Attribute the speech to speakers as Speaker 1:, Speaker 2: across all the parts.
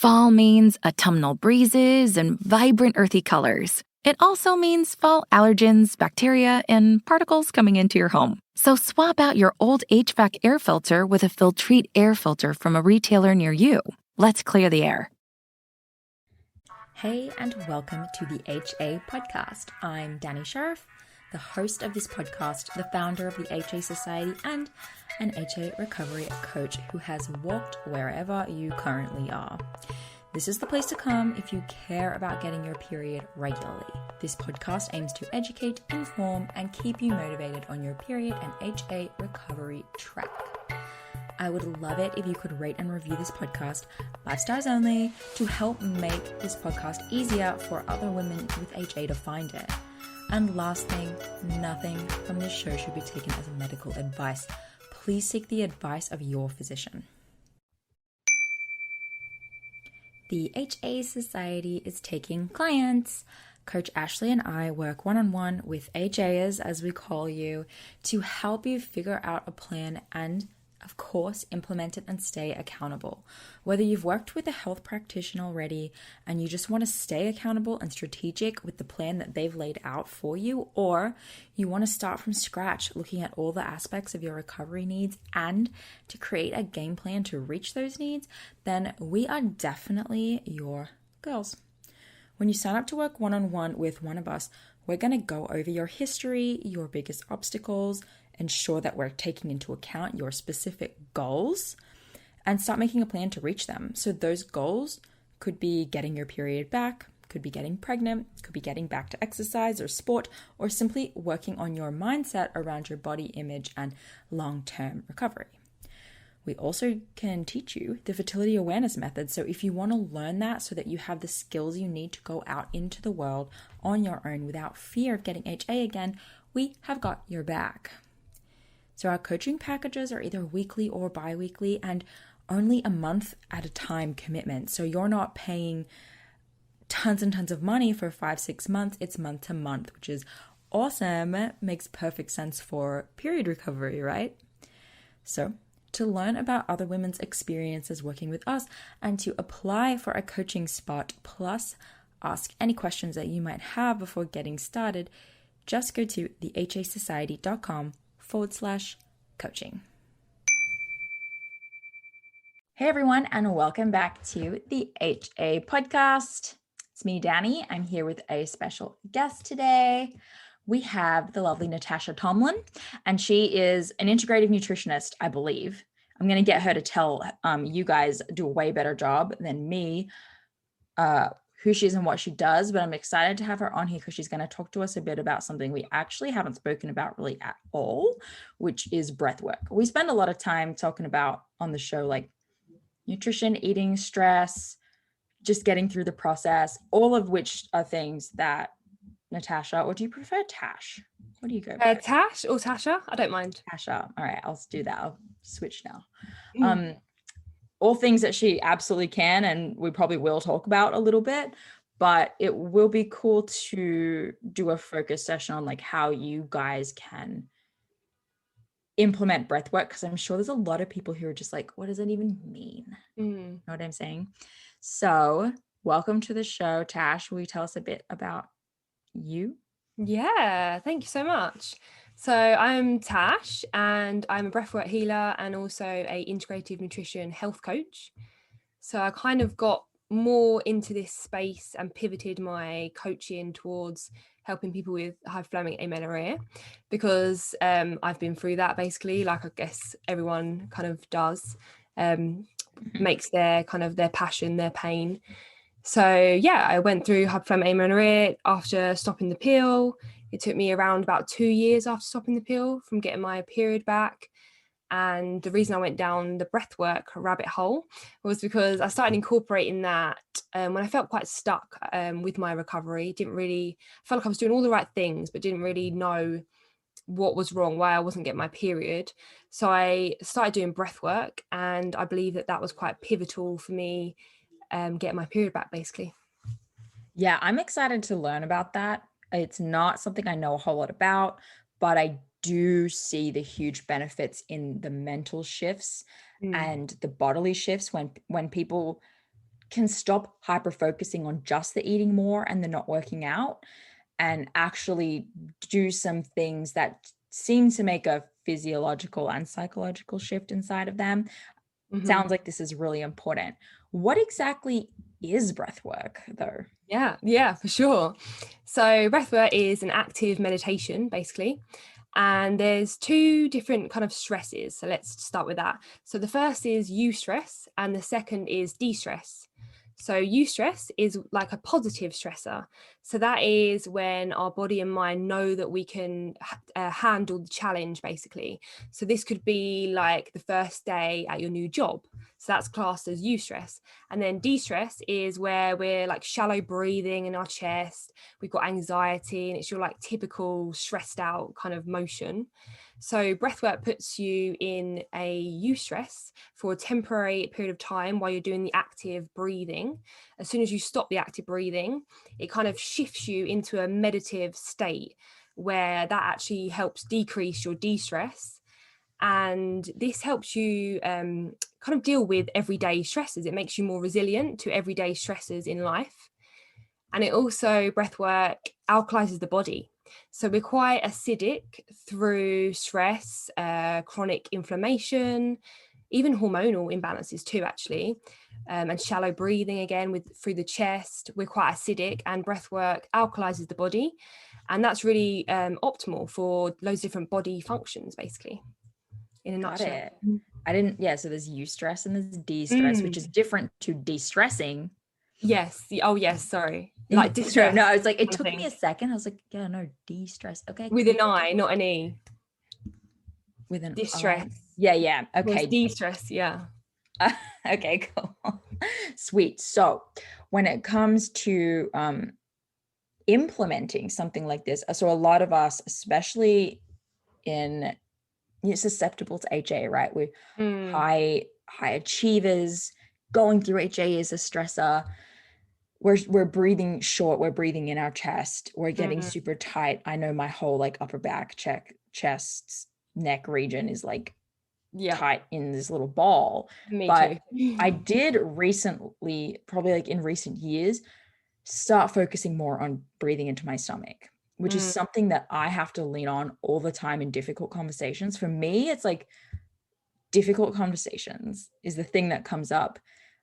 Speaker 1: Fall means autumnal breezes and vibrant earthy colors. It also means fall allergens, bacteria, and particles coming into your home. So swap out your old HVAC air filter with a Filtrete air filter from a retailer near you. Let's clear the air.
Speaker 2: Hey, and welcome to the HA podcast. I'm Danny Sheriff, the host of this podcast, the founder of the HA Society, and an HA recovery coach who has walked wherever you currently are. This is the place to come if you care about getting your period regularly. This podcast aims to educate, inform, and keep you motivated on your period and HA recovery track. I would love it if you could rate and review this podcast, 5 stars only, to help make this podcast easier for other women with HA to find it. And last thing, nothing from this show should be taken as medical advice. Please seek the advice of your physician. The HA Society is taking clients. Coach Ashley and I work one-on-one with HAers, as we call you, to help you figure out a plan and, of course, implement it and stay accountable. Whether you've worked with a health practitioner already and you just want to stay accountable and strategic with the plan that they've laid out for you, or you want to start from scratch looking at all the aspects of your recovery needs and to create a game plan to reach those needs, then we are definitely your girls. When you sign up to work one-on-one with one of us, we're going to go over your history, your biggest obstacles, ensure that we're taking into account your specific goals, and start making a plan to reach them. So those goals could be getting your period back, could be getting pregnant, could be getting back to exercise or sport, or simply working on your mindset around your body image and long-term recovery. We also can teach you the fertility awareness method. So if you want to learn that so that you have the skills you need to go out into the world on your own without fear of getting HA again, we have got your back. So our coaching packages are either weekly or bi-weekly and only a month at a time commitment. So you're not paying tons and tons of money for 5-6 months. It's month to month, which is awesome. Makes perfect sense for period recovery, right? So to learn about other women's experiences working with us and to apply for a coaching spot, plus ask any questions that you might have before getting started, just go to thehasociety.com/coaching. Hey everyone, and welcome back to the HA podcast. It's me, Danny. I'm here with a special guest today. We have the lovely Tasha Tomlin, and she is an integrative nutritionist, I believe. I'm going to get her to tell you guys do a way better job than me who she is and what she does, but I'm excited to have her on here because she's going to talk to us a bit about something we actually haven't spoken about really at all, which is breathwork. We spend a lot of time talking about on the show, like nutrition, eating, stress, just getting through the process, all of which are things that Natasha, or do you prefer Tash? What do you go for?
Speaker 3: Tash or Tasha? I don't mind.
Speaker 2: Tasha. All right, I'll do that. I'll switch now. All things that she absolutely can, and we probably will talk about a little bit, but it will be cool to do a focus session on like how you guys can implement breathwork, because I'm sure there's a lot of people who are just like, what does it even mean? You know what I'm saying? So welcome to the show, Tash. Will you tell us a bit about you?
Speaker 3: Yeah, thank you so much. So I'm Tash, and I'm a breathwork healer and also a integrative nutrition health coach. So I kind of got more into this space and pivoted my coaching towards helping people with hypothalamic amenorrhea, because I've been through that basically, like I guess everyone kind of does, makes their kind of their passion, their pain. So yeah, I went through hypothalamic amenorrhea after stopping the pill. It took me around about 2 years after stopping the pill from getting my period back. And the reason I went down the breathwork rabbit hole was because I started incorporating that when I felt quite stuck with my recovery. Felt like I was doing all the right things, but didn't really know what was wrong, why I wasn't getting my period. So I started doing breathwork, and I believe that was quite pivotal for me getting my period back, basically.
Speaker 2: Yeah, I'm excited to learn about that. It's not something I know a whole lot about, but I do see the huge benefits in the mental shifts and the bodily shifts when people
Speaker 4: can stop hyper focusing on just the eating more and the not working out, and actually do some things that seem to make a physiological and psychological shift inside of them. Sounds like this is really important. What exactly is breath work, though?
Speaker 3: Yeah, for sure. So breathwork is an active meditation, basically. And there's two different kind of stresses. So let's start with that. So the first is eustress and the second is de-stress. So eustress is like a positive stressor. So that is when our body and mind know that we can handle the challenge, basically. So this could be like the first day at your new job. So that's classed as eustress. And then de-stress is where we're like shallow breathing in our chest. We've got anxiety and it's your like typical stressed out kind of motion. So breathwork puts you in a eustress for a temporary period of time while you're doing the active breathing. As soon as you stop the active breathing, it kind of shifts you into a meditative state where that actually helps decrease your de-stress. And this helps you kind of deal with everyday stresses. It makes you more resilient to everyday stresses in life. And it also, breathwork alkalizes the body. So we're quite acidic through stress, chronic inflammation, even hormonal imbalances too, actually, and shallow breathing again through the chest. We're quite acidic, and breathwork alkalizes the body. And that's really optimal for loads of different body functions, basically, in a nutshell.
Speaker 4: Got it. I didn't, so there's eustress and there's de-stress, which is different to de-stressing.
Speaker 3: Yes. Oh, yes. Sorry. Like distress.
Speaker 4: No, it's like, it took me a second. I was like, yeah, no, de-stress. Okay.
Speaker 3: With an I, not an E.
Speaker 4: With an
Speaker 3: Distress.
Speaker 4: I. Yeah. Okay.
Speaker 3: De-stress. Yeah.
Speaker 4: Okay, cool. Sweet. So when it comes to implementing something like this, so a lot of us, especially you're susceptible to HA, right? We're high achievers. Going through HA is a stressor. We're breathing short. We're breathing in our chest. We're getting super tight. I know my whole like upper back, chest, neck region is like tight in this little ball.
Speaker 3: Me
Speaker 4: but
Speaker 3: too.
Speaker 4: I did recently, probably like in recent years, start focusing more on breathing into my stomach, which is something that I have to lean on all the time in difficult conversations. For me, it's like difficult conversations is the thing that comes up.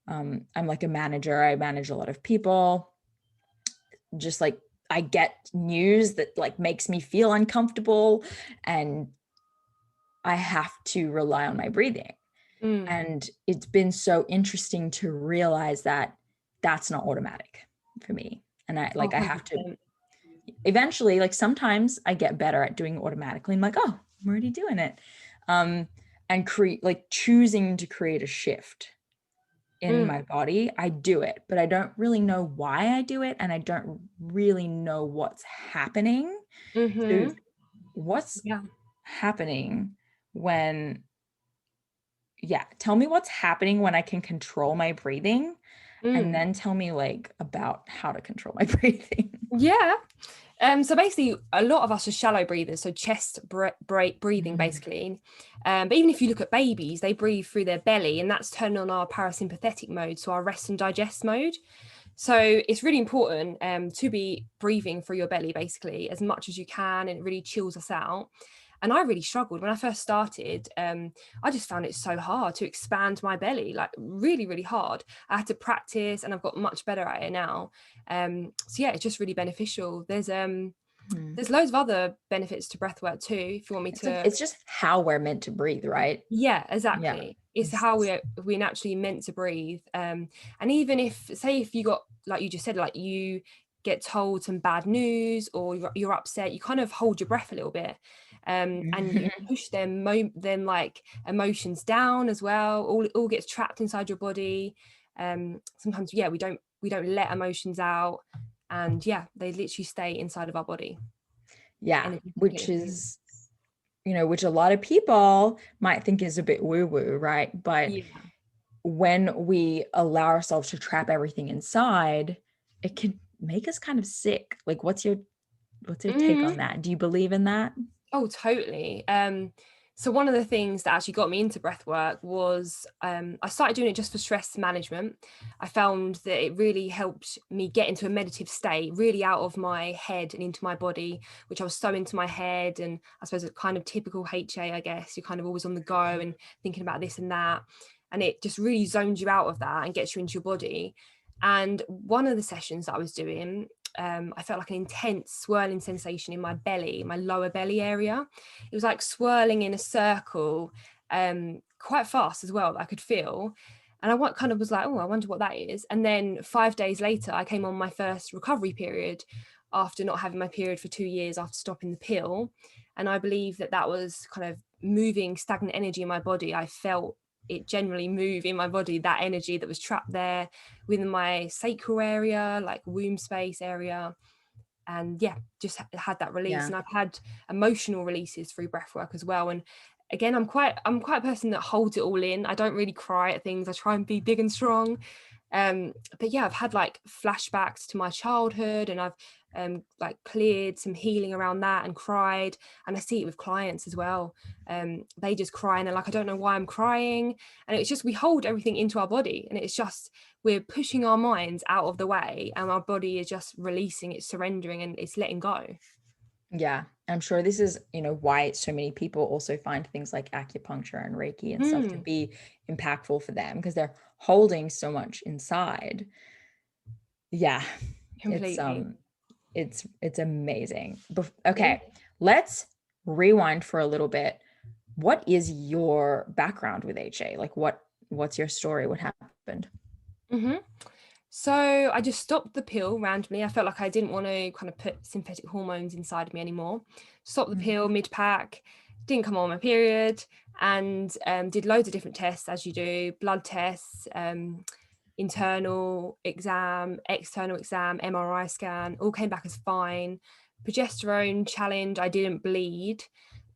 Speaker 4: I'm like a manager. I manage a lot of people. Just like I get news that like makes me feel uncomfortable, and I have to rely on my breathing. And it's been so interesting to realize that that's not automatic for me. And I have to eventually, like sometimes I get better at doing it automatically. I'm like, oh, I'm already doing it. And choosing to create a shift in my body. I do it, but I don't really know why I do it. And I don't really know what's happening. So what's happening when, tell me what's happening when I can control my breathing, and then tell me like about how to control my breathing.
Speaker 3: So basically a lot of us are shallow breathers, so chest breathing basically, but even if you look at babies, they breathe through their belly, and that's turning on our parasympathetic mode, so our rest and digest mode. So it's really important to be breathing through your belly basically as much as you can, and it really chills us out. And I really struggled when I first started. I just found it so hard to expand my belly, like really, really hard. I had to practice, and I've got much better at it now. It's just really beneficial. There's loads of other benefits to breathwork too, if you want me to.
Speaker 4: It's just how we're meant to breathe, right?
Speaker 3: Yeah, exactly. It's how we're naturally meant to breathe. And even if you got, like you just said, like you get told some bad news or you're upset, you kind of hold your breath a little bit. And you push them like emotions down as well. All gets trapped inside your body. Sometimes we don't let emotions out, and they literally stay inside of our body.
Speaker 4: Which is, which a lot of people might think is a bit woo-woo, right? But when we allow ourselves to trap everything inside, it can make us kind of sick. Like what's your take on that? Do you believe in that?
Speaker 3: Oh, totally. So one of the things that actually got me into breath work was I started doing it just for stress management. I found that it really helped me get into a meditative state, really out of my head and into my body, which I was so into my head. And I suppose a kind of typical HA, I guess, you're kind of always on the go and thinking about this and that. And it just really zones you out of that and gets you into your body. And one of the sessions that I was doing, I felt like an intense swirling sensation in my belly, my lower belly area. It was like swirling in a circle, quite fast as well, I could feel. And I kind of was like, oh, I wonder what that is. And then 5 days later, I came on my first recovery period after not having my period for 2 years after stopping the pill. And I believe that that was kind of moving stagnant energy in my body. I felt it generally move in my body, that energy that was trapped there within my sacral area, like womb space area. And yeah, just had that release. And I've had emotional releases through breath work as well. And again, I'm quite a person that holds it all in. I don't really cry at things. I try and be big and strong. But yeah, I've had like flashbacks to my childhood, and I've like cleared some healing around that and cried. And I see it with clients as well. They just cry and they're like, I don't know why I'm crying. And it's just, we hold everything into our body, and it's just, we're pushing our minds out of the way, and our body is just releasing, it's surrendering, and it's letting go.
Speaker 4: Yeah, I'm sure this is, why so many people also find things like acupuncture and Reiki and stuff to be impactful for them, because they're holding so much inside. Yeah,
Speaker 3: Completely.
Speaker 4: it's amazing. Okay, let's rewind for a little bit. What is your background with HA? Like, what's your story? What happened?
Speaker 3: So I just stopped the pill randomly. I felt like I didn't want to kind of put synthetic hormones inside of me anymore. Stopped the pill mid-pack, didn't come on my period, and did loads of different tests, as you do, blood tests, internal exam, external exam, MRI scan, all came back as fine. Progesterone challenge, I didn't bleed,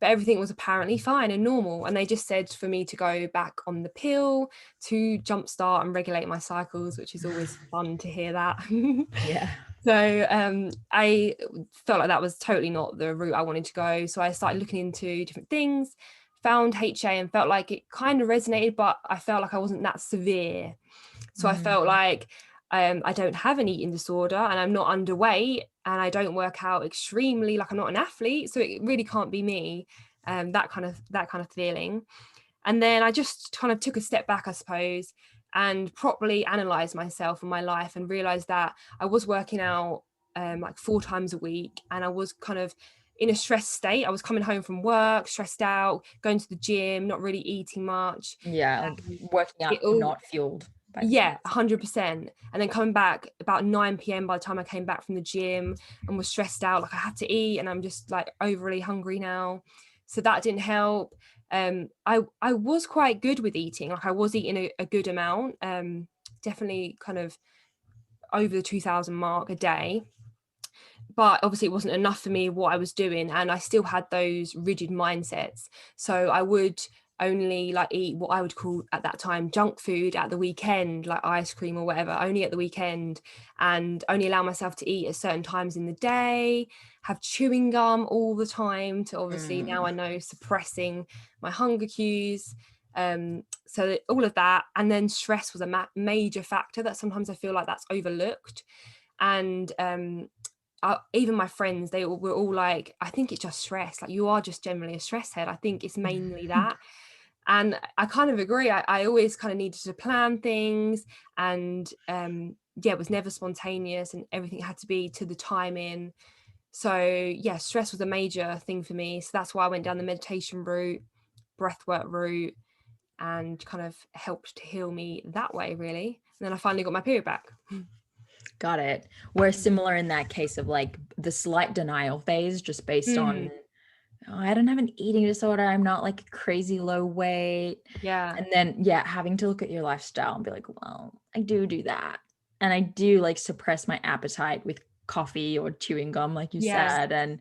Speaker 3: but everything was apparently fine and normal. And they just said for me to go back on the pill to jumpstart and regulate my cycles, which is always fun to hear that.
Speaker 4: Yeah.
Speaker 3: So I felt like that was totally not the route I wanted to go. So I started looking into different things, found HA, and felt like it kind of resonated, but I felt like I wasn't that severe. So I felt like I don't have an eating disorder, and I'm not underweight, and I don't work out extremely, like I'm not an athlete, so it really can't be me. That kind of feeling. And then I just kind of took a step back, I suppose, and properly analysed myself and my life, and realised that I was working out like 4 times a week, and I was kind of in a stressed state. I was coming home from work, stressed out, going to the gym, not really eating much.
Speaker 4: Yeah, like working out not fueled.
Speaker 3: Yeah, 100%. And then coming back about 9 p.m. by the time I came back from the gym, and was stressed out, like I had to eat, and I'm just like overly hungry now. So that didn't help. I was quite good with eating. Like I was eating a good amount, definitely kind of over the 2,000 mark a day. But obviously it wasn't enough for me what I was doing, and I still had those rigid mindsets. So I would only like eat what I would call at that time junk food at the weekend, like ice cream or whatever, only at the weekend, and only allow myself to eat at certain times in the day, have chewing gum all the time to obviously now I know suppressing my hunger cues. So all of that, and then stress was a major factor that sometimes I feel like that's overlooked. And even my friends, they were all like, I think it's just stress, like you are just generally a stress head, I think it's mainly that. And I kind of agree. I always kind of needed to plan things, and it was never spontaneous, and everything had to be to the timing. So yeah, stress was a major thing for me. So that's why I went down the meditation route, breathwork route, and kind of helped to heal me that way, really. And then I finally got my period back.
Speaker 4: Got it. We're similar in that case of like the slight denial phase, just based on, I don't have an eating disorder, I'm not like crazy low weight.
Speaker 3: Yeah.
Speaker 4: And then having to look at your lifestyle and be like, well, I do that. And I do like suppress my appetite with coffee or chewing gum, like you said. And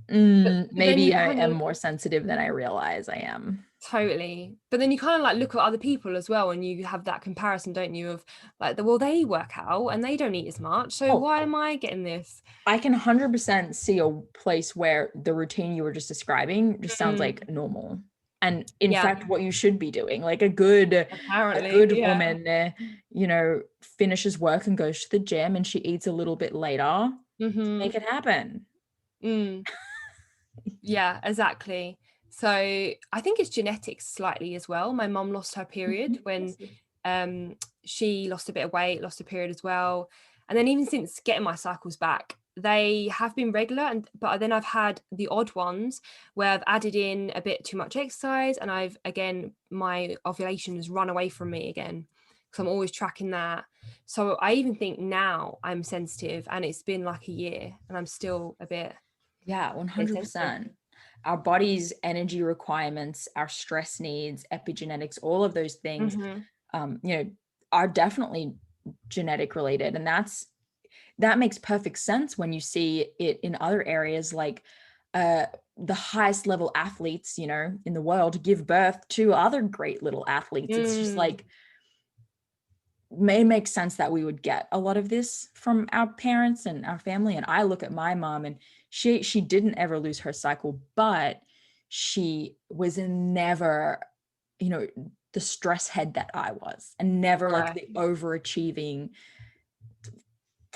Speaker 4: maybe I am more sensitive than I realize I am.
Speaker 3: Totally. But then you kind of like look at other people as well, and you have that comparison, don't you, of like, well, they work out and they don't eat as much, so why am I getting this?
Speaker 4: I can 100% see a place where the routine you were just describing just sounds like normal. And in fact, what you should be doing, like a good woman, you know, finishes work and goes to the gym and she eats a little bit later to make it happen.
Speaker 3: Yeah, exactly. So I think it's genetics slightly as well. My mum lost her period when she lost a bit of weight, lost a period as well. And then even since getting my cycles back, they have been regular, but then I've had the odd ones where I've added in a bit too much exercise, and my ovulation has run away from me again, because I'm always tracking that. So I even think now I'm sensitive, and it's been like a year and I'm still a bit
Speaker 4: 100%. Our body's energy requirements, our stress needs, epigenetics, all of those things you know, are definitely genetic related, and that makes perfect sense when you see it in other areas, like the highest level athletes, you know, in the world give birth to other great little athletes. It's just like, may make sense that we would get a lot of this from our parents and our family. And I look at my mom, and she didn't ever lose her cycle, but she was never, you know, the stress head that I was, and never like the overachieving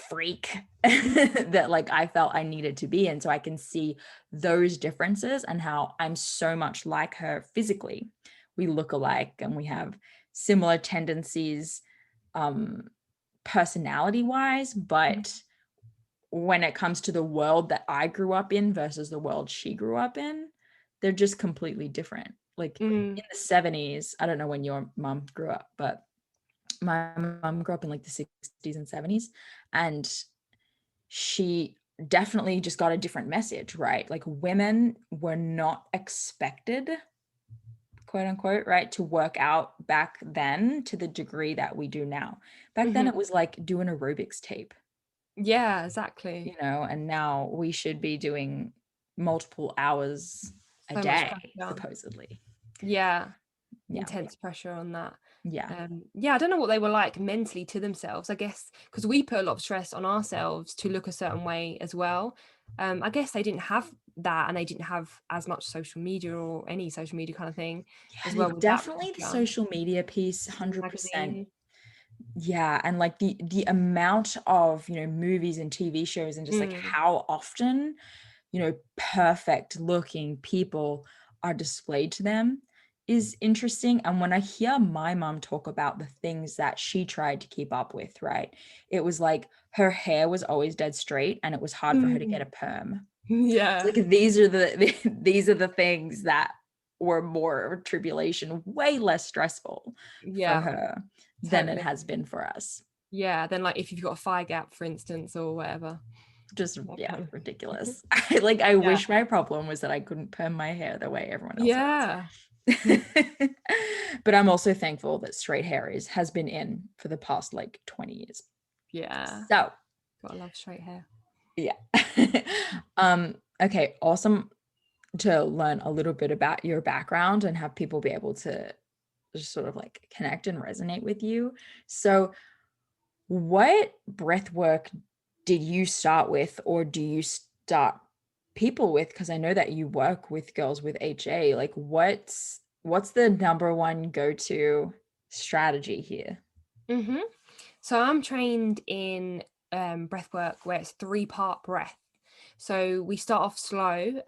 Speaker 4: freak that like I felt I needed to be. And so I can see those differences and how I'm so much like her physically. We look alike and we have similar tendencies personality wise, but when it comes to the world that I grew up in versus the world she grew up in, they're just completely different. Like in the 70s, I don't know when your mom grew up, but my mom grew up in like the 60s and 70s, and she definitely just got a different message, right? Like women were not expected, quote unquote, right, to work out back then to the degree that we do now. Back then it was like do an aerobics tape.
Speaker 3: Yeah, exactly.
Speaker 4: You know, and now we should be doing multiple hours a day, supposedly.
Speaker 3: Yeah. Intense pressure on that.
Speaker 4: Yeah.
Speaker 3: I don't know what they were like mentally to themselves, I guess, because we put a lot of stress on ourselves to look a certain way as well. I guess they didn't have that, and they didn't have as much social media or any social media kind of thing as well.
Speaker 4: Definitely the social media piece, 100%. Yeah, and like the amount of, you know, movies and TV shows and just like how often, you know, perfect looking people are displayed to them is interesting. And when I hear my mom talk about the things that she tried to keep up with, right, it was like her hair was always dead straight and it was hard for her to get a perm. Like these are the things that were more tribulation, way less stressful for her than it has been for us.
Speaker 3: Yeah, then like if you've got a thigh gap, for instance, or whatever.
Speaker 4: Just ridiculous. I wish my problem was that I couldn't perm my hair the way everyone else does. But I'm also thankful that straight hair has been in for the past like 20 years. So
Speaker 3: gotta love straight hair.
Speaker 4: Okay, awesome to learn a little bit about your background and have people be able to just sort of like connect and resonate with you. So what breath work did you start with, or do you start people with? Because I know that you work with girls with HA. Like what's the number one go-to strategy here?
Speaker 3: So I'm trained in breathwork, where it's 3-part breath. So we start off slow,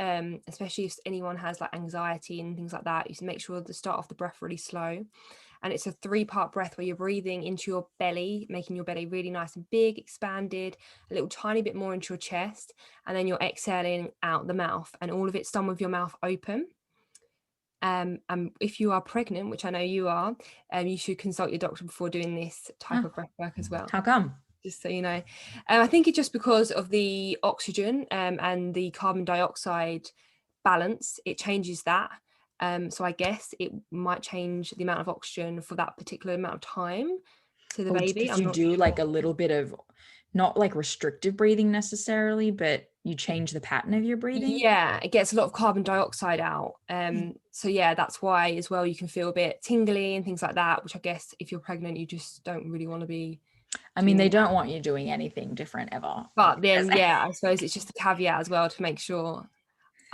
Speaker 3: especially if anyone has like anxiety and things like that. You can make sure to start off the breath really slow. And it's a 3-part breath where you're breathing into your belly, making your belly really nice and big, expanded, a little tiny bit more into your chest. And then you're exhaling out the mouth, and all of it's done with your mouth open. And if you are pregnant, which I know you are, you should consult your doctor before doing this type of breath work as well.
Speaker 4: How come?
Speaker 3: Just so you know. I think it's just because of the oxygen and the carbon dioxide balance. It changes that. So I guess it might change the amount of oxygen for that particular amount of time to the baby.
Speaker 4: Did you do like a little bit of, not like restrictive breathing necessarily, but you change the pattern of your breathing?
Speaker 3: Yeah, it gets a lot of carbon dioxide out. So yeah, that's why as well you can feel a bit tingly and things like that, which I guess if you're pregnant, you just don't really want to be.
Speaker 4: I mean, they don't want you doing anything different ever.
Speaker 3: But then, yeah, I suppose it's just a caveat as well to make sure.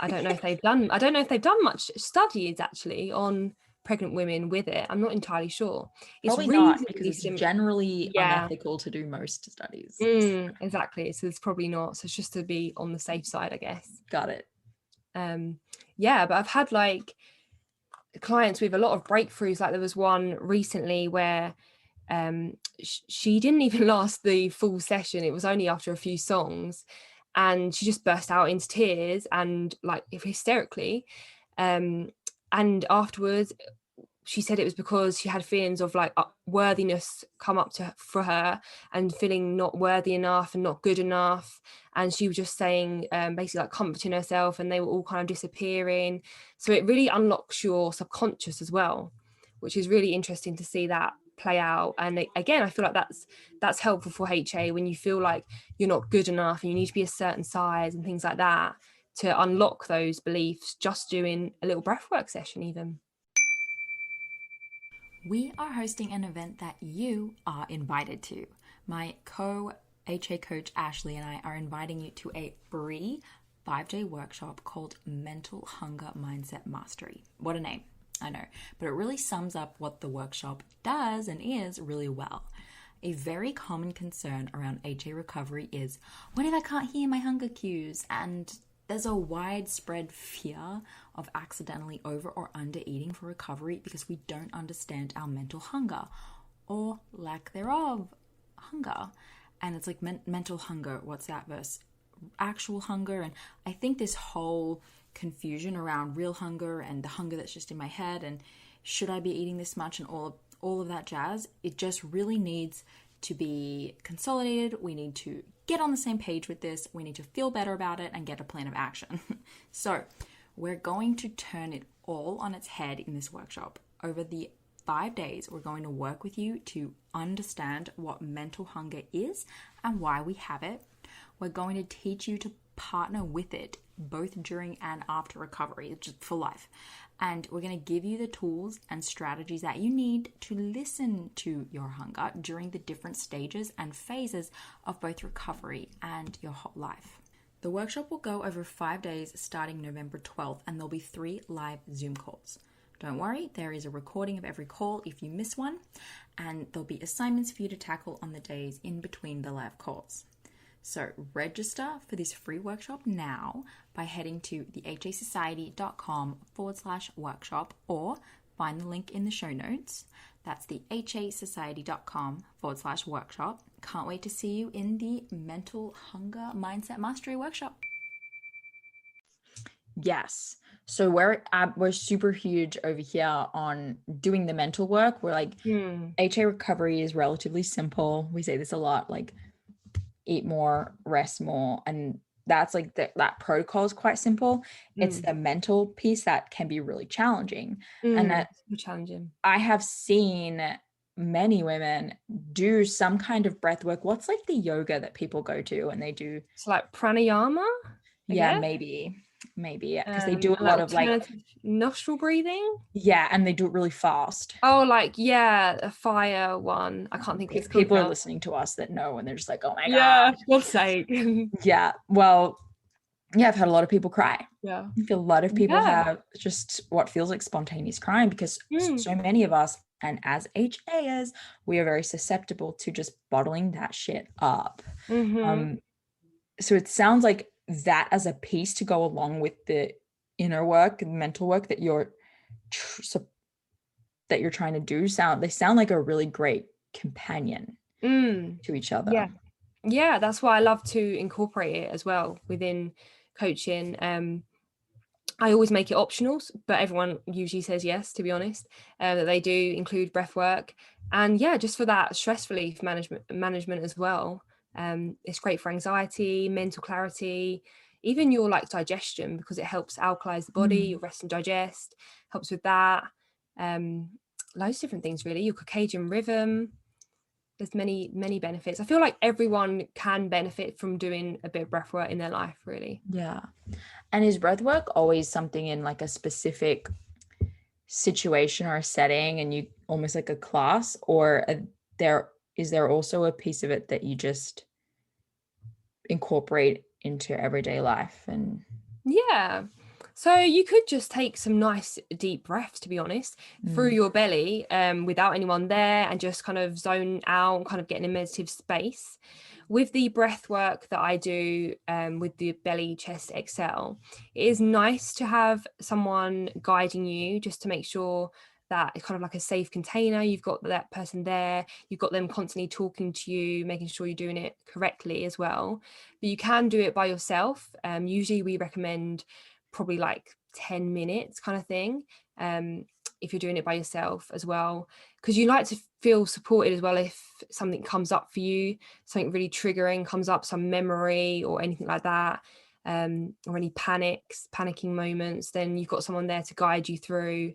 Speaker 3: I don't know if they've done much studies actually on pregnant women with it. I'm not entirely sure. It's
Speaker 4: Probably not, because
Speaker 3: reasonably
Speaker 4: it's generally
Speaker 3: Yeah.
Speaker 4: unethical to do most studies.
Speaker 3: Exactly. So it's probably not. So it's just to be on the safe side, I guess.
Speaker 4: Got it.
Speaker 3: Yeah, but I've had like clients with a lot of breakthroughs. Like there was one recently where she didn't even last the full session. It was only after a few songs, and she just burst out into tears and like hysterically. And afterwards she said it was because she had feelings of like worthiness come up for her, and feeling not worthy enough and not good enough. And she was just saying basically like comforting herself, and they were all kind of disappearing. So it really unlocks your subconscious as well, which is really interesting to see that play out. And again, I feel like that's helpful for HA when you feel like you're not good enough and you need to be a certain size and things like that, to unlock those beliefs just doing a little breathwork session even.
Speaker 2: We are hosting an event that you are invited to. My HA coach Ashley and I are inviting you to a free 5-day workshop called Mental Hunger Mindset Mastery. What a name, I know, but it really sums up what the workshop does and is really well. A very common concern around HA recovery is, what if I can't hear my hunger cues? And there's a widespread fear of accidentally over or under eating for recovery because we don't understand our mental hunger, or lack thereof hunger. And it's like mental hunger, what's that versus actual hunger? And I think this whole confusion around real hunger and the hunger that's just in my head, and should I be eating this much, and all of that jazz, it just really needs to be consolidated. We need to get on the same page with this. We need to feel better about it and get a plan of action. So we're going to turn it all on its head in this workshop. Over the 5 days, we're going to work with you to understand what mental hunger is and why we have it. We're going to teach you to partner with it both during and after recovery, just for life. And we're going to give you the tools and strategies that you need to listen to your hunger during the different stages and phases of both recovery and your whole life. The workshop will go over 5 days starting November 12th, and there'll be 3 live Zoom calls. Don't worry, there is a recording of every call if you miss one, and there'll be assignments for you to tackle on the days in between the live calls. So register for this free workshop now by heading to thehasociety.com/workshop, or find the link in the show notes. That's the hasociety.com/workshop. Can't wait to see you in the Mental Hunger Mindset Mastery workshop.
Speaker 4: Yes. So we're super huge over here on doing the mental work. We're like, HA recovery is relatively simple. We say this a lot, like eat more, rest more. And that's like that protocol is quite simple. It's the mental piece that can be really challenging. And that's
Speaker 3: challenging.
Speaker 4: I have seen many women do some kind of breath work. What's like the yoga that people go to and they do?
Speaker 3: It's like pranayama.
Speaker 4: Yeah, maybe, because they do a lot of like
Speaker 3: nostril breathing.
Speaker 4: Yeah, and they do it really fast.
Speaker 3: Oh, like a fire one. I can't think of it.
Speaker 4: People are listening to us that know, and they're just like, oh my god,
Speaker 3: for God's sake.
Speaker 4: Yeah, well, yeah, I've had a lot of people cry.
Speaker 3: Yeah,
Speaker 4: I feel a lot of people have just what feels like spontaneous crying, because so many of us, and as HAs, we are very susceptible to just bottling that shit up. So it sounds like that as a piece to go along with the inner work and mental work that you're trying to do, they sound like a really great companion to each other.
Speaker 3: Yeah, that's why I love to incorporate it as well within coaching. I always make it optional, but everyone usually says yes, to be honest, that they do include breath work. And just for that stress relief management as well. It's great for anxiety, mental clarity, even your like digestion, because it helps alkalize the body, your rest and digest, helps with that. Loads of different things really, your circadian rhythm. There's many benefits. I feel like everyone can benefit from doing a bit of breath work in their life, really.
Speaker 4: Yeah. And is breath work always something in like a specific situation or a setting, and you almost like a class, or is there also a piece of it that you just incorporate into everyday life? And
Speaker 3: So you could just take some nice deep breaths, to be honest, through your belly without anyone there, and just kind of zone out and kind of get in a meditative space. With the breath work that I do with the belly, chest, exhale, it is nice to have someone guiding you just to make sure that it's kind of like a safe container. You've got that person there, you've got them constantly talking to you, making sure you're doing it correctly as well. But you can do it by yourself. Usually we recommend probably like 10 minutes kind of thing, if you're doing it by yourself as well, because you like to feel supported as well. If something comes up for you, something really triggering comes up, some memory or anything like that, or any panicking moments, then you've got someone there to guide you through.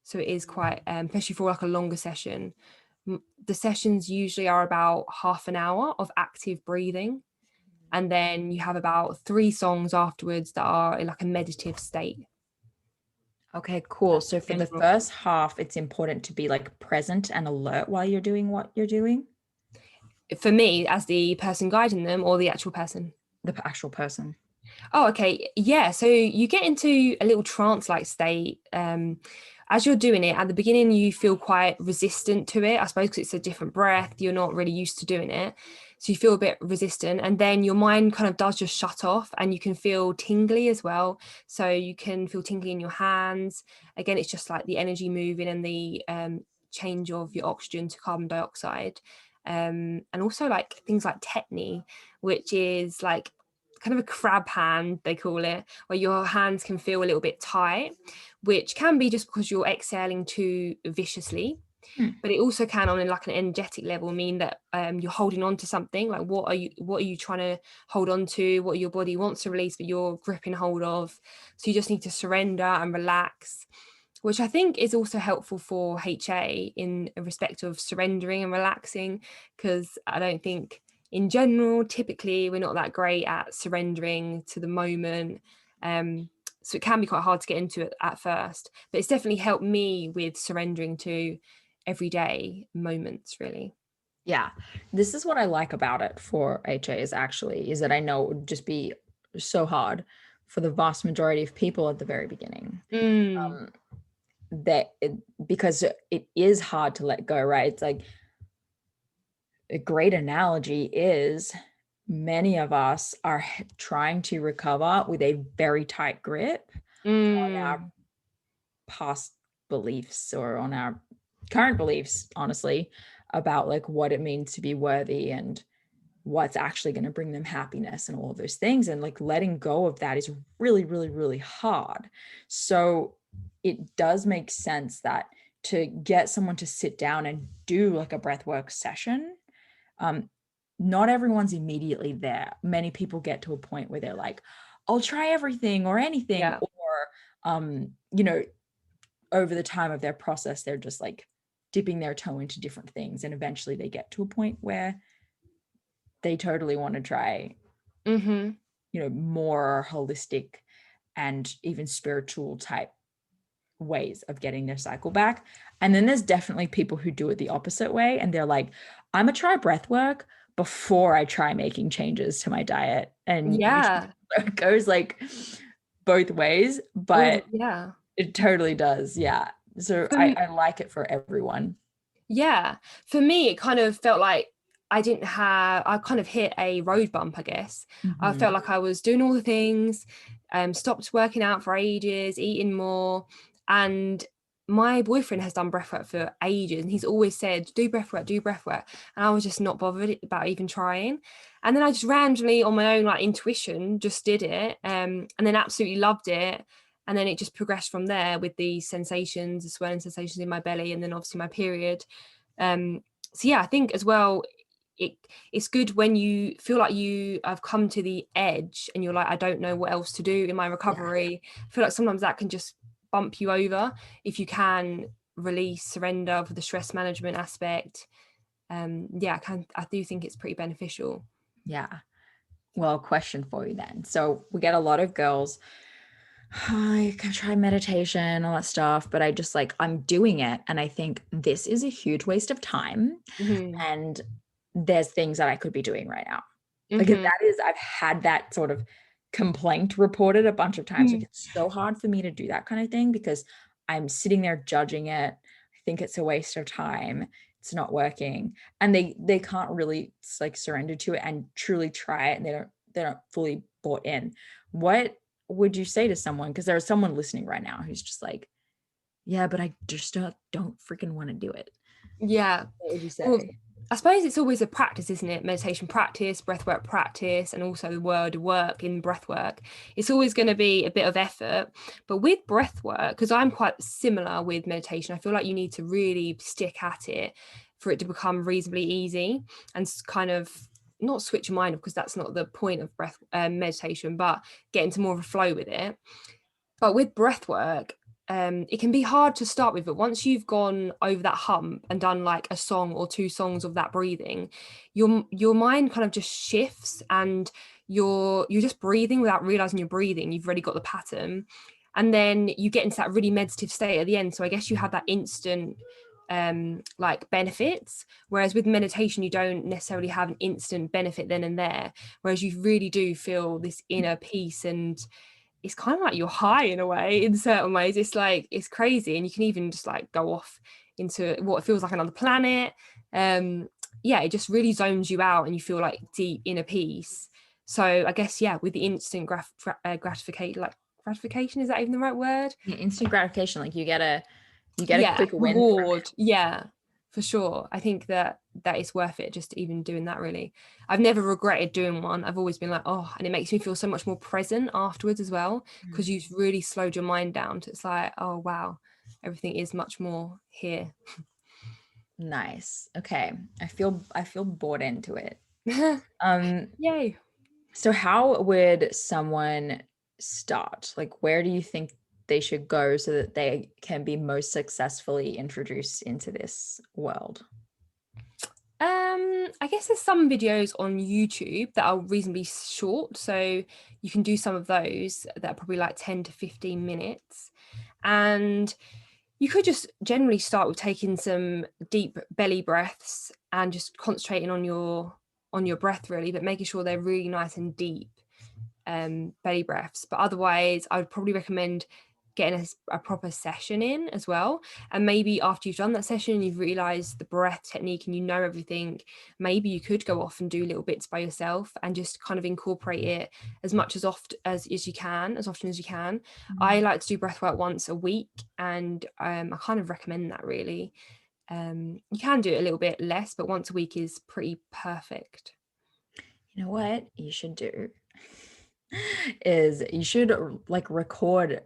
Speaker 3: So it is quite, especially for like a longer session. The sessions usually are about half an hour of active breathing. And then you have about 3 songs afterwards that are in like a meditative state.
Speaker 4: Okay, cool. So for the first half, it's important to be like present and alert while you're doing what you're doing?
Speaker 3: For me, as the person guiding them, or the actual person?
Speaker 4: The actual person.
Speaker 3: Oh, okay. Yeah. So you get into a little trance-like state. As you're doing it, at the beginning, you feel quite resistant to it, I suppose, because it's a different breath. You're not really used to doing it. So you feel a bit resistant. And then your mind kind of does just shut off, and you can feel tingly as well. So you can feel tingly in your hands. Again, it's just like the energy moving and the change of your oxygen to carbon dioxide. And also like things like tetany, which is like kind of a crab hand, they call it, where your hands can feel a little bit tight, which can be just because you're exhaling too viciously. But it also can, on like an energetic level, mean that you're holding on to something. Like what are you trying to hold on to? What your body wants to release, but you're gripping hold of. So you just need to surrender and relax, which I think is also helpful for HA in respect of surrendering and relaxing, because I don't think in general, typically, we're not that great at surrendering to the moment. So it can be quite hard to get into it at first, but it's definitely helped me with surrendering to everyday moments, really.
Speaker 4: Yeah, this is what I like about it for HAs actually, is that I know it would just be so hard for the vast majority of people at the very beginning. Because it is hard to let go, right? It's like a great analogy is many of us are trying to recover with a very tight grip on our past beliefs or on our current beliefs, honestly, about like what it means to be worthy and what's actually going to bring them happiness and all of those things. And like letting go of that is really, really, really hard. So it does make sense that to get someone to sit down and do like a breathwork session, not everyone's immediately there. Many people get to a point where they're like, I'll try everything or anything.
Speaker 3: Yeah.
Speaker 4: Or, you know, over the time of their process, they're just like dipping their toe into different things. And eventually they get to a point where they totally want to try, you know, more holistic and even spiritual type ways of getting their cycle back. And then there's definitely people who do it the opposite way. And they're like, I'm gonna try breath work before I try making changes to my diet. And
Speaker 3: Yeah,
Speaker 4: it goes like both ways, but
Speaker 3: yeah,
Speaker 4: it totally does. Yeah. So I like it for everyone.
Speaker 3: Yeah. For me, it kind of felt like I kind of hit a road bump, I guess. I felt like I was doing all the things, stopped working out for ages, eating more. And my boyfriend has done breathwork for ages, and he's always said, do breathwork, do breathwork. And I was just not bothered about even trying. And then I just randomly, on my own like intuition, just did it, and then absolutely loved it. And then it just progressed from there with the sensations, the swelling sensations in my belly, and then obviously my period. So yeah, I think as well, it's good when you feel like you have come to the edge and you're like, I don't know what else to do in my recovery. I feel like sometimes that can just bump you over if you can release, surrender for the stress management aspect. I do think it's pretty beneficial.
Speaker 4: Yeah. Well, question for you then. So we get a lot of girls, I can try meditation, all that stuff, but I'm doing it. And I think this is a huge waste of time. And there's things that I could be doing right now. Like that is, I've had that sort of complaint reported a bunch of times.
Speaker 3: Mm.
Speaker 4: Like, it's so hard for me to do that kind of thing because I'm sitting there judging it. I think it's a waste of time. It's not working. And they can't really like surrender to it and truly try it. And they're not fully bought in. What would you say to someone? Because there's someone listening right now who's just like, yeah, but I just don't freaking want to do it.
Speaker 3: Yeah.
Speaker 4: What would you say?
Speaker 3: Well, I suppose it's always a practice, isn't it? Meditation practice, breathwork practice, and also the word work in breathwork. It's always going to be a bit of effort. But with breathwork, because I'm quite similar with meditation, I feel like you need to really stick at it for it to become reasonably easy and kind of not switch your mind, because that's not the point of meditation, but get into more of a flow with it. But with breathwork, it can be hard to start with, but once you've gone over that hump and done like a song or two songs of that breathing, your mind kind of just shifts, and you're just breathing without realizing you're breathing. You've already got the pattern, and then you get into that really meditative state at the end. So I guess you have that instant like benefits, whereas with meditation you don't necessarily have an instant benefit then and there, whereas you really do feel this inner peace, and it's kind of like you're high in a way, in certain ways. It's like, it's crazy, and you can even just like go off into what feels like another planet. Yeah, it just really zones you out and you feel like deep inner peace. So I guess, yeah, with the instant gratification, like gratification, is that even the right word?
Speaker 4: Yeah, instant gratification, like you get a
Speaker 3: Yeah,
Speaker 4: quick win
Speaker 3: reward. Yeah, for sure. I think that is worth it, just even doing that. Really, I've never regretted doing one. I've always been like, oh, and it makes me feel so much more present afterwards as well, because you've really slowed your mind down to, it's like, oh wow, everything is much more here.
Speaker 4: Nice. Okay. I feel bought into it.
Speaker 3: Yay.
Speaker 4: So how would someone start? Like, where do you think they should go so that they can be most successfully introduced into this world?
Speaker 3: I guess there's some videos on YouTube that are reasonably short, so you can do some of those that are probably like 10 to 15 minutes. And you could just generally start with taking some deep belly breaths and just concentrating on your breath, really, but making sure they're really nice and deep belly breaths. But otherwise, I would probably recommend getting a proper session in as well. And maybe after you've done that session, you've realized the breath technique and you know everything, maybe you could go off and do little bits by yourself and just kind of incorporate it as much as often as you can. I like to do breath work once a week, and I kind of recommend that, really. You can do it a little bit less, but once a week is pretty perfect.
Speaker 4: You know what you should do is you should like record,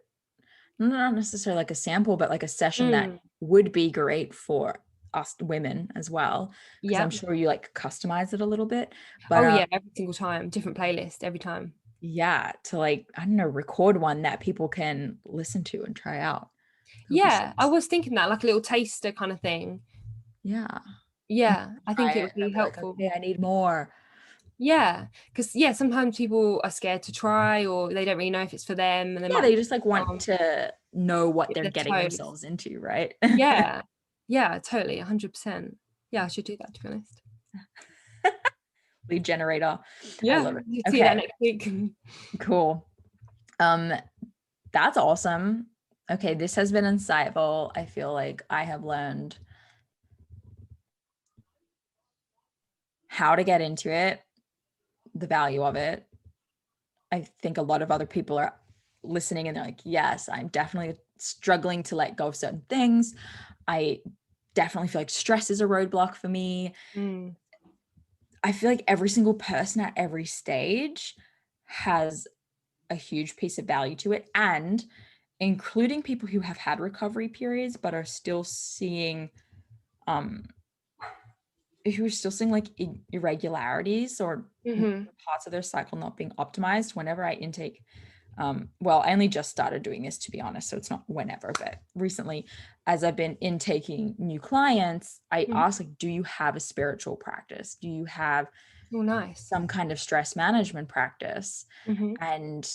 Speaker 4: not necessarily like a sample, but like a session that would be great for us women as well, because
Speaker 3: Yeah.
Speaker 4: I'm sure you like customize it a little bit. But
Speaker 3: Oh yeah, every single time, different playlist every time.
Speaker 4: yeah, to like, I don't know, record one that people can listen to and try out.
Speaker 3: Yeah, I was thinking that, like a little taster kind of thing.
Speaker 4: Yeah.
Speaker 3: Yeah, I
Speaker 4: Try
Speaker 3: think it
Speaker 4: it
Speaker 3: would
Speaker 4: and
Speaker 3: be
Speaker 4: be like,
Speaker 3: helpful.
Speaker 4: okay, I need more.
Speaker 3: Yeah, because sometimes people are scared to try, or they don't really know if it's for them, and
Speaker 4: Yeah, they just like want to know what they're
Speaker 3: their
Speaker 4: getting
Speaker 3: toes.
Speaker 4: themselves into, right?
Speaker 3: Yeah, totally, 100%. Yeah, I should do that, to be honest.
Speaker 4: Lead generator.
Speaker 3: Yeah,
Speaker 4: I love it.
Speaker 3: you see that next week.
Speaker 4: Cool. That's awesome. Okay, this has been insightful. I feel like I have learned how to get into it, the value of it. I think a lot of other people are listening and they're like, yes, I'm definitely struggling to let go of certain things. I definitely feel like stress is a roadblock for me. I feel like every single person at every stage has a huge piece of value to it, and including people who have had recovery periods but are still seeing like irregularities or parts of their cycle not being optimized. Whenever I intake, well, I only just started doing this, to be honest, so it's not whenever, but recently, as I've been intaking new clients, I ask, like, do you have a spiritual practice? Do you have some kind of stress management practice? And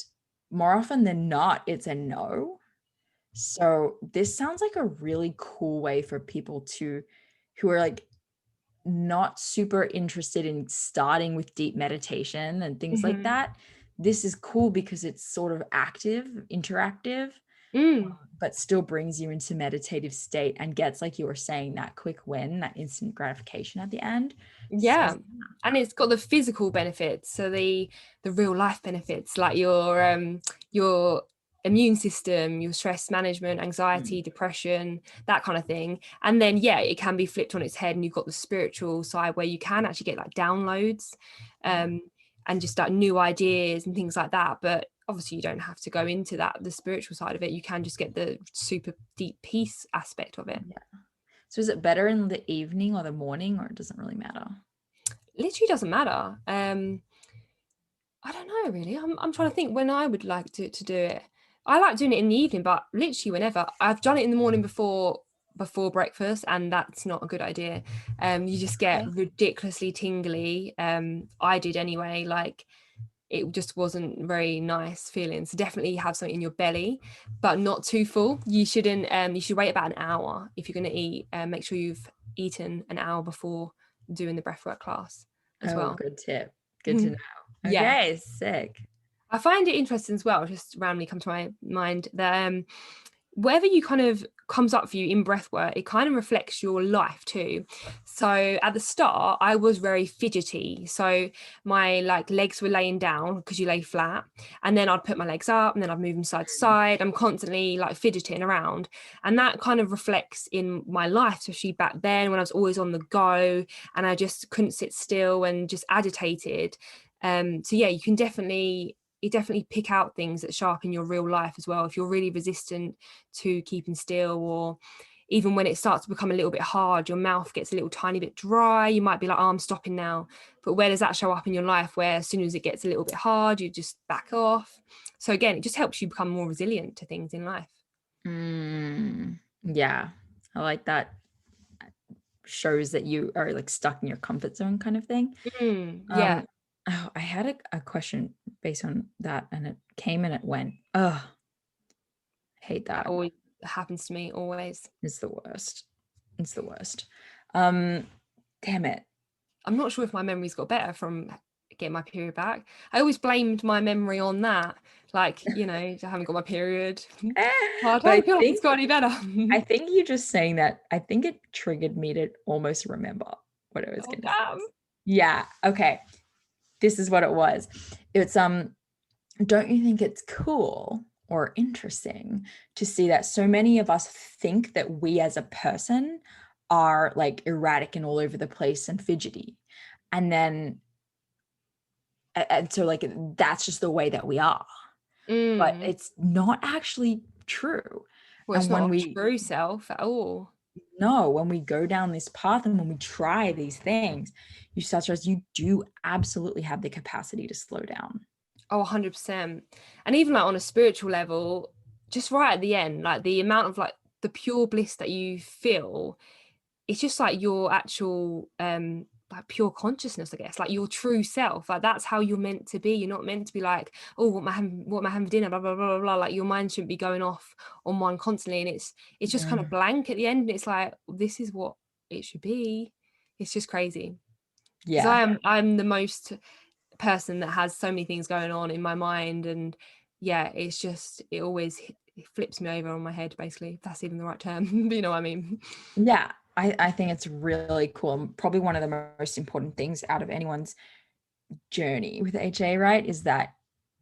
Speaker 4: more often than not, it's a no. So this sounds like a really cool way for people who are like not super interested in starting with deep meditation and things like that, this is cool because it's sort of active, interactive, but still brings you into meditative state and gets, like you were saying, that quick win, that instant gratification at the end.
Speaker 3: Yeah. And it's got the physical benefits, so the real life benefits, like your immune system, your stress management, anxiety, depression, that kind of thing. And then it can be flipped on its head, and you've got the spiritual side where you can actually get like downloads and just like new ideas and things like that. But obviously you don't have to go into that, the spiritual side of it. You can just get the super deep peace aspect of it.
Speaker 4: So is it better in the evening or the morning, or it doesn't really matter?
Speaker 3: Literally doesn't matter. I don't know really. I'm trying to think when I would like to do it. I like doing it in the evening, but literally whenever. I've done it in the morning before breakfast, and that's not a good idea. You just get ridiculously tingly. I did anyway. Like, it just wasn't very nice feeling. So definitely have something in your belly, but not too full. You shouldn't. You should wait about an hour if you're going to eat. Make sure you've eaten an hour before doing the breathwork class as well.
Speaker 4: Good tip. Good to know.
Speaker 3: Yeah.
Speaker 4: Okay, sick.
Speaker 3: I find it interesting as well, just randomly come to my mind, that whatever you kind of comes up for you in breathwork, it kind of reflects your life too. So at the start, I was very fidgety. So my like legs were laying down because you lay flat, and then I'd put my legs up and then I'd move them side to side. I'm constantly like fidgeting around, and that kind of reflects in my life, especially back then when I was always on the go and I just couldn't sit still and just agitated. So yeah, you definitely pick out things that sharpen your real life as well. If you're really resistant to keeping still, or even when it starts to become a little bit hard, your mouth gets a little tiny bit dry, you might be like, oh, I'm stopping now. But where does that show up in your life, where as soon as it gets a little bit hard, you just back off? So again, it just helps you become more resilient to things in life.
Speaker 4: Yeah, I like that. Shows that you are like stuck in your comfort zone kind of thing.
Speaker 3: Yeah.
Speaker 4: I had a question based on that, and it came and it went. I hate that.
Speaker 3: That always happens to me, always.
Speaker 4: It's the worst. It's the worst. Damn it.
Speaker 3: I'm not sure if my memory's got better from getting my period back. I always blamed my memory on that. Like, I haven't got my period. I don't feel like it's got any better.
Speaker 4: I think you just saying that, I think it triggered me to almost remember what it was going to say. Yeah. Okay. This is what it was. It's don't you think it's cool or interesting to see that so many of us think that we as a person are like erratic and all over the place and fidgety, and then so like that's just the way that we are, but it's not actually true.
Speaker 3: Well, it's not our true self at all.
Speaker 4: No, when we go down this path and when we try these things, you start to realize you do absolutely have the capacity to slow down.
Speaker 3: Oh, 100%. And even like on a spiritual level, just right at the end, like the amount of like the pure bliss that you feel, it's just like your actual like pure consciousness, I guess, like your true self. Like that's how you're meant to be. You're not meant to be like, oh, what am I having for dinner, blah blah blah blah blah. Like your mind shouldn't be going off on one constantly, and it's just kind of blank at the end, and it's like, this is what it should be. It's just crazy. Yeah, I'm the most person that has so many things going on in my mind, and yeah, it's just it always flips me over on my head, basically, if that's even the right term. But you know what I mean?
Speaker 4: Yeah, I think it's really cool. Probably one of the most important things out of anyone's journey with HA, right, is that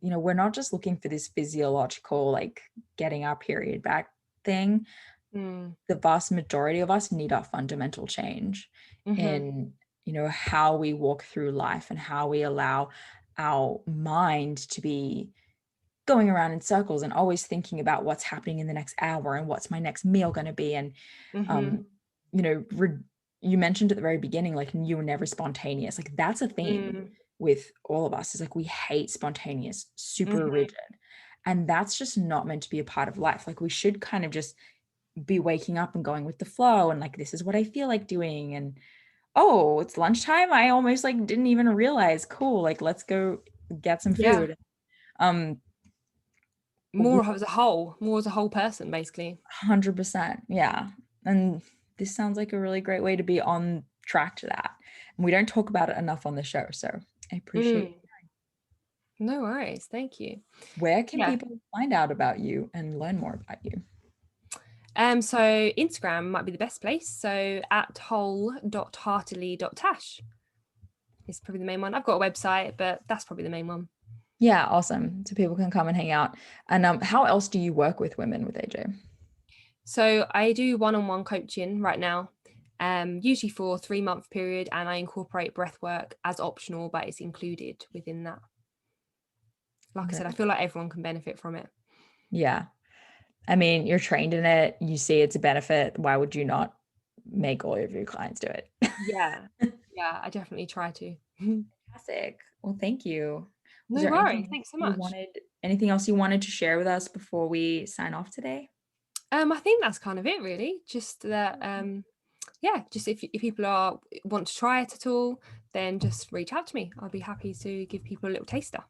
Speaker 4: we're not just looking for this physiological like getting our period back thing. The vast majority of us need a fundamental change in how we walk through life and how we allow our mind to be going around in circles and always thinking about what's happening in the next hour and what's my next meal going to be. And you mentioned at the very beginning, like, you were never spontaneous. Like that's a theme with all of us, is like we hate spontaneous, super rigid, and that's just not meant to be a part of life. Like we should kind of just be waking up and going with the flow, and like, this is what I feel like doing, and oh, it's lunchtime, I almost like didn't even realize, cool, like let's go get some food.
Speaker 3: More as a whole person, basically.
Speaker 4: 100%. Yeah. And this sounds like a really great way to be on track to that, and we don't talk about it enough on the show, so I appreciate it.
Speaker 3: No worries. Thank you.
Speaker 4: Where can
Speaker 3: Yeah.
Speaker 4: people find out about you and learn more about you?
Speaker 3: So Instagram might be the best place. So at whole.heartily.tash is probably the main one. I've got a website, but that's probably the main one.
Speaker 4: Yeah, awesome. So people can come and hang out. And how else do you work with women with AJ?
Speaker 3: So I do one-on-one coaching right now, usually for a 3-month period, and I incorporate breathwork as optional, but it's included within that. Like I said, I feel like everyone can benefit from it.
Speaker 4: Yeah. I mean, you're trained in it. You see it's a benefit. Why would you not make all of your clients do it?
Speaker 3: Yeah. Yeah, I definitely try to.
Speaker 4: Fantastic. Well, thank you.
Speaker 3: No worries. Thanks so much.
Speaker 4: Anything else you wanted to share with us before we sign off today?
Speaker 3: I think that's kind of it, really. Just that, just if people want to try it at all, then just reach out to me. I'll be happy to give people a little taster.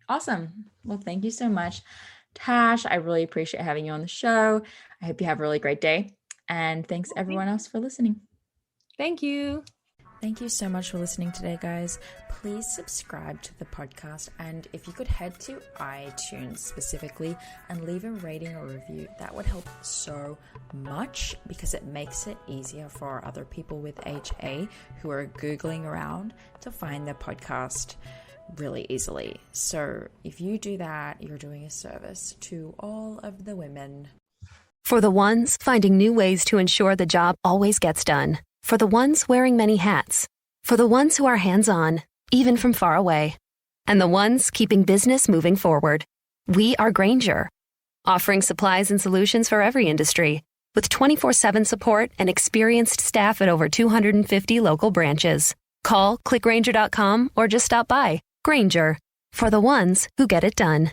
Speaker 4: Awesome. Well, thank you so much, Tash. I really appreciate having you on the show. I hope you have a really great day. And thanks everyone else for listening.
Speaker 3: Thank you.
Speaker 2: Thank you so much for listening today, guys. Please subscribe to the podcast, and if you could head to iTunes specifically and leave a rating or review, that would help so much because it makes it easier for other people with HA who are Googling around to find the podcast really easily. So if you do that, you're doing a service to all of the women.
Speaker 5: For the ones finding new ways to ensure the job always gets done. For the ones wearing many hats. For the ones who are hands-on, even from far away. And the ones keeping business moving forward. We are Grainger, offering supplies and solutions for every industry, with 24/7 support and experienced staff at over 250 local branches. Call, click Grainger.com, or just stop by. Grainger, for the ones who get it done.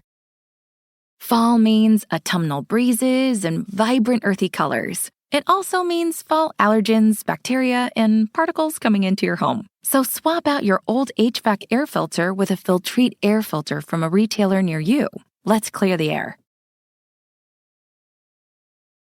Speaker 1: Fall means autumnal breezes and vibrant earthy colors. It also means fall allergens, bacteria, and particles coming into your home. So swap out your old HVAC air filter with a Filtrete air filter from a retailer near you. Let's clear the air.